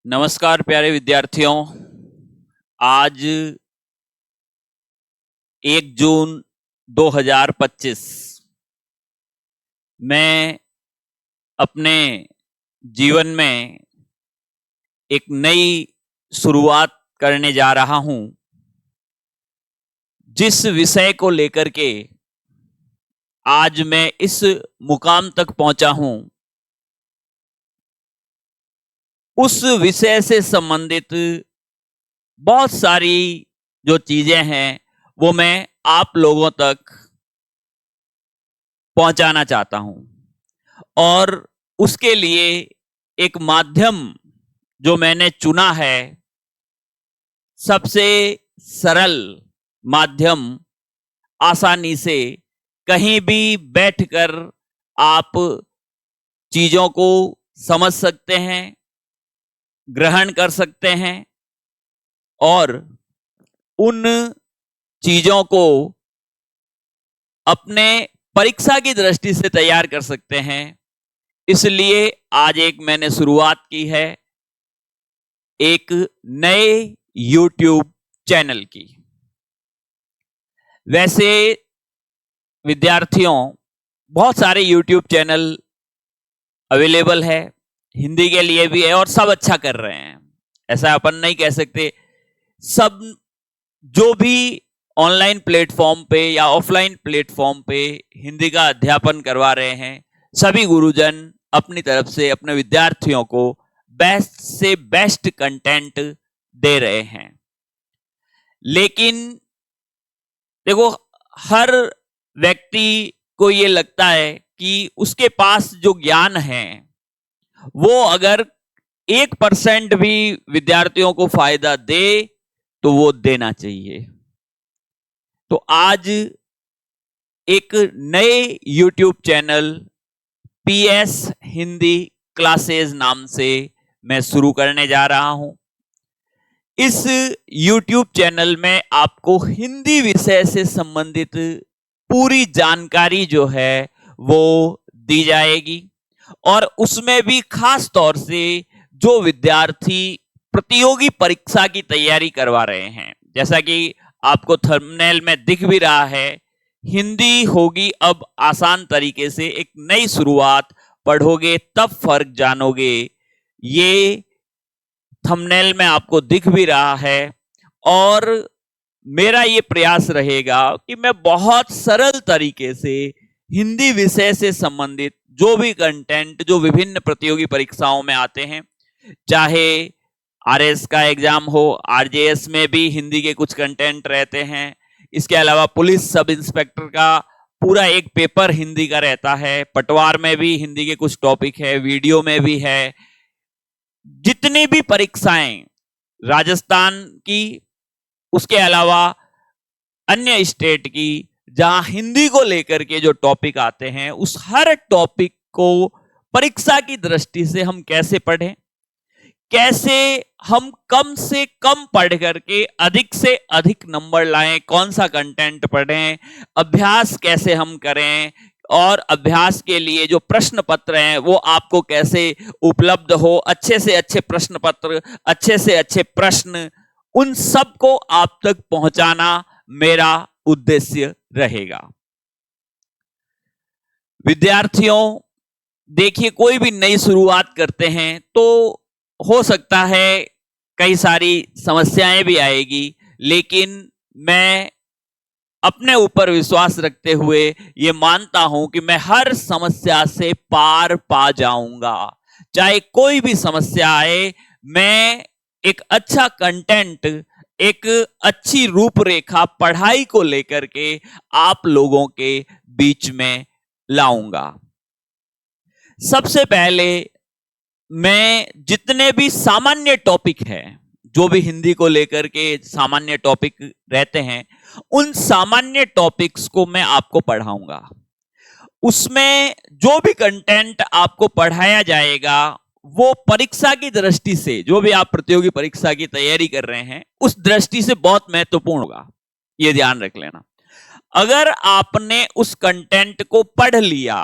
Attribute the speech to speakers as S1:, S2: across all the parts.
S1: नमस्कार प्यारे विद्यार्थियों। आज 1 जून 2025 मैं अपने जीवन में एक नई शुरुआत करने जा रहा हूं। जिस विषय को लेकर के आज मैं इस मुकाम तक पहुंचा हूं, उस विषय से संबंधित बहुत सारी जो चीजें हैं वो मैं आप लोगों तक पहुंचाना चाहता हूं। और उसके लिए एक माध्यम जो मैंने चुना है, सबसे सरल माध्यम, आसानी से कहीं भी बैठकर आप चीजों को समझ सकते हैं, ग्रहण कर सकते हैं और उन चीजों को अपने परीक्षा की दृष्टि से तैयार कर सकते हैं। इसलिए आज एक मैंने शुरुआत की है एक नए YouTube चैनल की। वैसे विद्यार्थियों, बहुत सारे YouTube चैनल अवेलेबल है, हिंदी के लिए भी है और सब अच्छा कर रहे हैं, ऐसा अपन नहीं कह सकते। सब जो भी ऑनलाइन प्लेटफॉर्म पे या ऑफलाइन प्लेटफॉर्म पे हिंदी का अध्यापन करवा रहे हैं, सभी गुरुजन अपनी तरफ से अपने विद्यार्थियों को बेस्ट से बेस्ट कंटेंट दे रहे हैं। लेकिन देखो, हर व्यक्ति को ये लगता है कि उसके पास जो ज्ञान है वो अगर 1% भी विद्यार्थियों को फायदा दे तो वो देना चाहिए। तो आज एक नए YouTube channel PS Hindi classes नाम से मैं शुरू करने जा रहा हूं। इस YouTube चैनल में आपको हिंदी विषय से संबंधित पूरी जानकारी जो है वो दी जाएगी और उसमें भी खास तौर से जो विद्यार्थी प्रतियोगी परीक्षा की तैयारी करवा रहे हैं, जैसा कि आपको थंबनेल में दिख भी रहा है, हिंदी होगी अब आसान तरीके से, एक नई शुरुआत, पढ़ोगे तब फर्क जानोगे, ये थंबनेल में आपको दिख भी रहा है। और मेरा ये प्रयास रहेगा कि मैं बहुत सरल तरीके से हिंदी विषय से संबंधित जो भी कंटेंट जो विभिन्न प्रतियोगी परीक्षाओं में आते हैं, चाहे आरएस का एग्जाम हो, आरजेएस में भी हिंदी के कुछ कंटेंट रहते हैं, इसके अलावा पुलिस सब इंस्पेक्टर का पूरा एक पेपर हिंदी का रहता है, पटवार में भी हिंदी के कुछ टॉपिक है, वीडियो में भी है। जितनी भी परीक्षाएं राजस्थान की, उसके अलावा अन्य स्टेट की, जहां हिंदी को लेकर के जो टॉपिक आते हैं, उस हर टॉपिक को परीक्षा की दृष्टि से हम कैसे पढ़ें, कैसे हम कम से कम पढ़ करके अधिक से अधिक नंबर लाएं, कौन सा कंटेंट पढ़ें, अभ्यास कैसे हम करें और अभ्यास के लिए जो प्रश्न पत्र हैं वो आपको कैसे उपलब्ध हो, अच्छे से अच्छे प्रश्न पत्र, अच्छे से अच्छे प्रश्न, उन सब को आप तक पहुंचाना मेरा उद्देश्य रहेगा। विद्यार्थियों, देखिए, कोई भी नई शुरुआत करते हैं तो हो सकता है कई सारी समस्याएं भी आएगी, लेकिन मैं अपने ऊपर विश्वास रखते हुए ये मानता हूं कि मैं हर समस्या से पार पा जाऊंगा। चाहे कोई भी समस्या आए, मैं एक अच्छा कंटेंट, एक अच्छी रूपरेखा पढ़ाई को लेकर के आप लोगों के बीच में लाऊंगा। सबसे पहले मैं जितने भी सामान्य टॉपिक हैं, जो भी हिंदी को लेकर के सामान्य टॉपिक रहते हैं, उन सामान्य टॉपिक्स को मैं आपको पढ़ाऊंगा। उसमें जो भी कंटेंट आपको पढ़ाया जाएगा वो परीक्षा की दृष्टि से, जो भी आप प्रतियोगी परीक्षा की तैयारी कर रहे हैं, उस दृष्टि से बहुत महत्वपूर्ण होगा, ये ध्यान रख लेना। अगर आपने उस कंटेंट को पढ़ लिया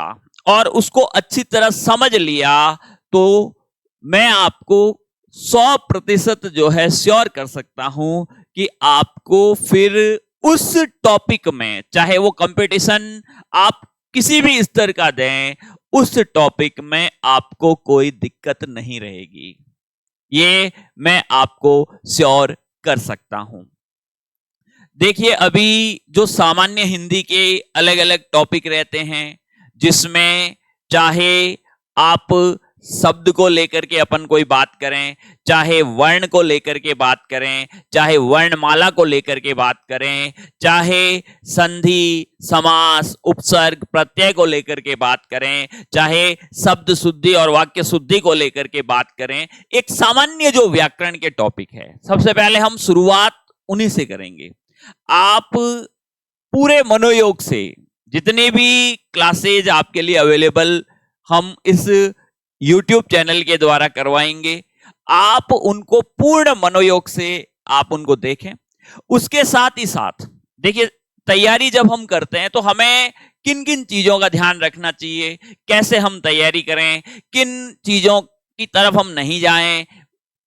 S1: और उसको अच्छी तरह समझ लिया तो मैं आपको 100% जो है श्योर कर सकता हूं कि आपको फिर उस टॉपिक में, चाहे वो कंपटीशन आप किसी भी स्तर का दें, उस टॉपिक में आपको कोई दिक्कत नहीं रहेगी। ये मैं आपको श्योर कर सकता हूं। देखिए, अभी जो सामान्य हिंदी के अलग अलग टॉपिक रहते हैं, जिसमें चाहे आप शब्द को लेकर के अपन कोई बात करें, चाहे वर्ण को लेकर के बात करें, चाहे वर्णमाला को लेकर के बात करें, चाहे संधि, समास, उपसर्ग, प्रत्यय को लेकर के बात करें, चाहे शब्द शुद्धि और वाक्य शुद्धि को लेकर के बात करें, एक सामान्य जो व्याकरण के टॉपिक है, सबसे पहले हम शुरुआत उन्हीं से करेंगे। आप पूरे मनोयोग से जितनी भी क्लासेज आपके लिए अवेलेबल हम इस YouTube चैनल के द्वारा करवाएंगे, आप उनको पूर्ण मनोयोग से आप उनको देखें। उसके साथ ही साथ देखिए, तैयारी जब हम करते हैं तो हमें किन किन चीजों का ध्यान रखना चाहिए, कैसे हम तैयारी करें, किन चीजों की तरफ हम नहीं जाएं,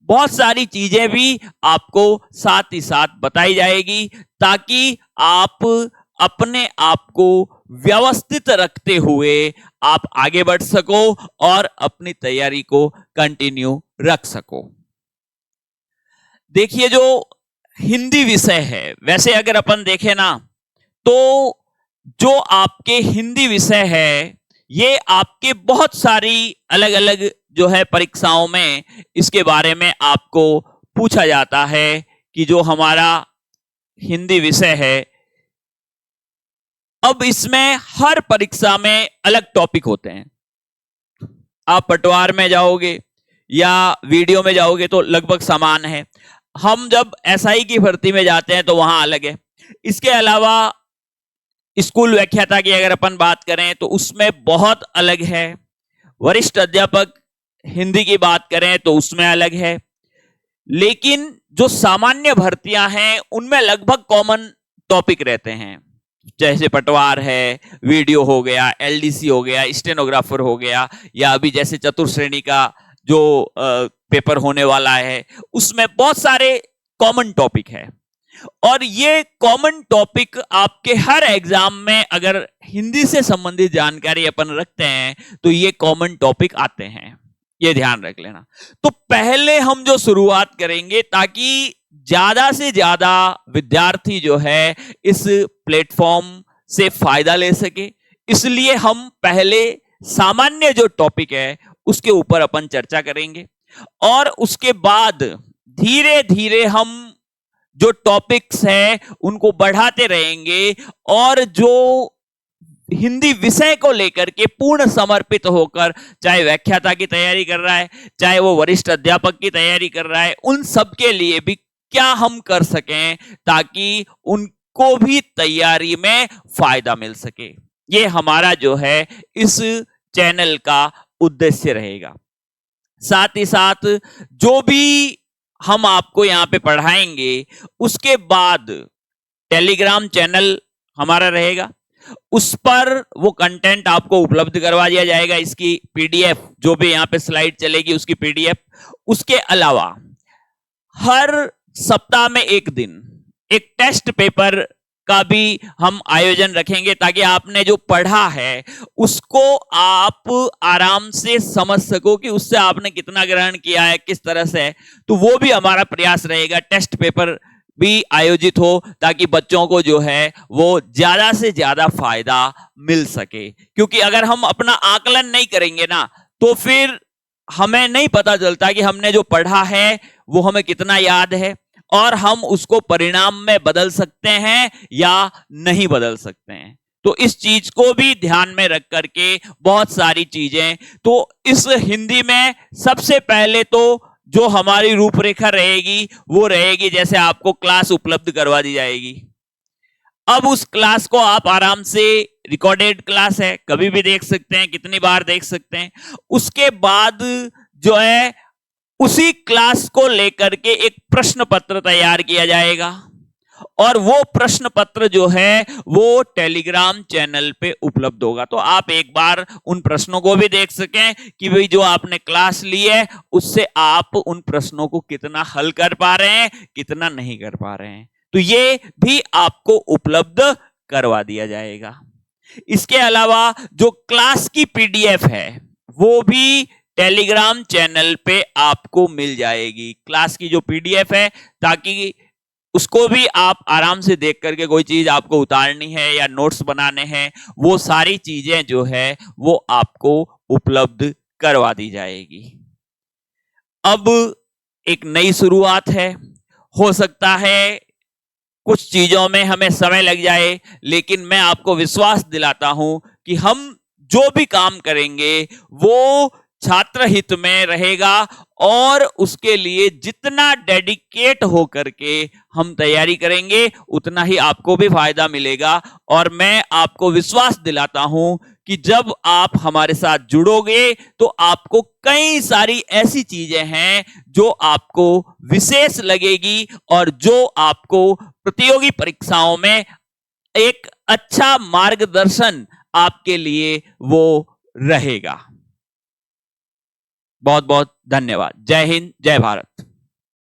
S1: बहुत सारी चीजें भी आपको साथ ही साथ बताई जाएगी, ताकि आप अपने आप को व्यवस्थित रखते हुए आप आगे बढ़ सको और अपनी तैयारी को कंटिन्यू रख सको। देखिए, जो हिंदी विषय है, वैसे अगर अपन देखें ना, तो जो आपके हिंदी विषय है, ये आपके बहुत सारी अलग अलग जो है परीक्षाओं में इसके बारे में आपको पूछा जाता है कि जो हमारा हिंदी विषय है, अब इसमें हर परीक्षा में अलग टॉपिक होते हैं। आप पटवार में जाओगे या वीडियो में जाओगे तो लगभग समान है। हम जब एसआई की भर्ती में जाते हैं तो वहां अलग है। इसके अलावा स्कूल व्याख्याता की अगर अपन बात करें तो उसमें बहुत अलग है। वरिष्ठ अध्यापक हिंदी की बात करें तो उसमें अलग है। लेकिन जो सामान्य भर्तियां हैं उनमें लगभग कॉमन टॉपिक रहते हैं, जैसे पटवार है, वीडियो हो गया, एलडीसी हो गया, स्टेनोग्राफर हो गया, या अभी जैसे चतुर्थ श्रेणी का जो पेपर होने वाला है, उसमें बहुत सारे कॉमन टॉपिक है। और ये कॉमन टॉपिक आपके हर एग्जाम में अगर हिंदी से संबंधित जानकारी अपन रखते हैं तो ये कॉमन टॉपिक आते हैं, ये ध्यान रख लेना। तो पहले हम जो शुरुआत करेंगे, ताकि ज्यादा से ज्यादा विद्यार्थी जो है इस प्लेटफॉर्म से फायदा ले सके, इसलिए हम पहले सामान्य जो टॉपिक है उसके ऊपर अपन चर्चा करेंगे, और उसके बाद धीरे धीरे हम जो टॉपिक्स हैं उनको बढ़ाते रहेंगे, और जो हिंदी विषय को लेकर के पूर्ण समर्पित होकर, चाहे व्याख्याता की तैयारी कर रहा है, चाहे वो वरिष्ठ अध्यापक की तैयारी कर रहा है, उन सब के लिए भी क्या हम कर सकें ताकि उनको भी तैयारी में फायदा मिल सके। ये हमारा जो है इस चैनल का उद्देश्य रहेगा। साथ ही साथ जो भी हम आपको यहां पे पढ़ाएंगे, उसके बाद टेलीग्राम चैनल हमारा रहेगा, उस पर वो कंटेंट आपको उपलब्ध करवा दिया जाएगा। इसकी पीडीएफ, जो भी यहां पे स्लाइड चलेगी उसकी पीडीएफ। उसके अलावा हर सप्ताह में एक दिन एक टेस्ट पेपर का भी हम आयोजन रखेंगे, ताकि आपने जो पढ़ा है उसको आप आराम से समझ सको कि उससे आपने कितना ग्रहण किया है, किस तरह से है। तो वो भी हमारा प्रयास रहेगा, टेस्ट पेपर भी आयोजित हो, ताकि बच्चों को जो है वो ज्यादा से ज्यादा फायदा मिल सके। क्योंकि अगर हम अपना आकलन नहीं करेंगे ना, तो फिर हमें नहीं पता चलता कि हमने जो पढ़ा है वो हमें कितना याद है, और हम उसको परिणाम में बदल सकते हैं या नहीं बदल सकते हैं। तो इस चीज को भी ध्यान में रख करके बहुत सारी चीजें, तो इस हिंदी में सबसे पहले तो जो हमारी रूपरेखा रहेगी वो रहेगी, जैसे आपको क्लास उपलब्ध करवा दी जाएगी। अब उस क्लास को आप आराम से, रिकॉर्डेड क्लास है, कभी भी देख सकते हैं, कितनी बार देख सकते हैं। उसके बाद जो है उसी क्लास को लेकर के एक प्रश्न पत्र तैयार किया जाएगा, और वो प्रश्न पत्र जो है वो टेलीग्राम चैनल पे उपलब्ध होगा। तो आप एक बार उन प्रश्नों को भी देख सकें कि भाई जो आपने क्लास ली है उससे आप उन प्रश्नों को कितना हल कर पा रहे हैं, कितना नहीं कर पा रहे हैं। तो ये भी आपको उपलब्ध करवा दिया जाएगा। इसके अलावा जो क्लास की पीडीएफ है वो भी टेलीग्राम चैनल पे आपको मिल जाएगी। क्लास की जो पीडीएफ है, ताकि उसको भी आप आराम से देख करके कोई चीज आपको उतारनी है या नोट्स बनाने हैं, वो सारी चीजें जो है वो आपको उपलब्ध करवा दी जाएगी। अब एक नई शुरुआत है, हो सकता है कुछ चीजों में हमें समय लग जाए, लेकिन मैं आपको विश्वास दिलाता हूं कि हम जो भी काम करेंगे वो छात्र हित में रहेगा और उसके लिए जितना डेडिकेट हो करके हम तैयारी करेंगे उतना ही आपको भी फायदा मिलेगा। और मैं आपको विश्वास दिलाता हूं कि जब आप हमारे साथ जुड़ोगे तो आपको कई सारी ऐसी चीजें हैं जो आपको विशेष लगेगी और जो आपको प्रतियोगी परीक्षाओं में एक अच्छा मार्गदर्शन आपके लिए वो रहेगा। बहुत बहुत धन्यवाद। जय हिंद, जय भारत।